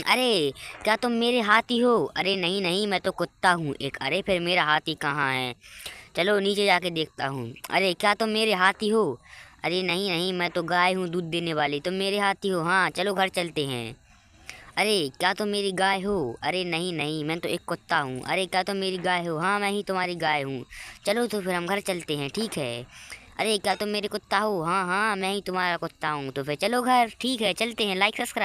अरे क्या तुम मेरे हाथी हो? अरे नहीं नहीं, मैं तो कुत्ता हूँ एक। अरे फिर मेरा हाथी कहाँ है? चलो नीचे जाके देखता हूँ। अरे क्या तुम मेरे हाथी हो? अरे नहीं नहीं, मैं तो गाय हूँ दूध देने वाली। तुम मेरे हाथी हो? हाँ चलो घर चलते हैं। अरे क्या तुम मेरी गाय हो? अरे नहीं नहीं, मैं तो एक कुत्ता हूँ। अरे क्या तुम मेरी गाय हो? हाँ मैं ही तुम्हारी गाय हूँ। चलो तो फिर हम घर चलते हैं, ठीक है। अरे क्या तुम मेरे कुत्ता हो? हाँ हाँ मैं ही तुम्हारा कुत्ता हूँ। तो फिर चलो घर, ठीक है चलते हैं। Like subscribe.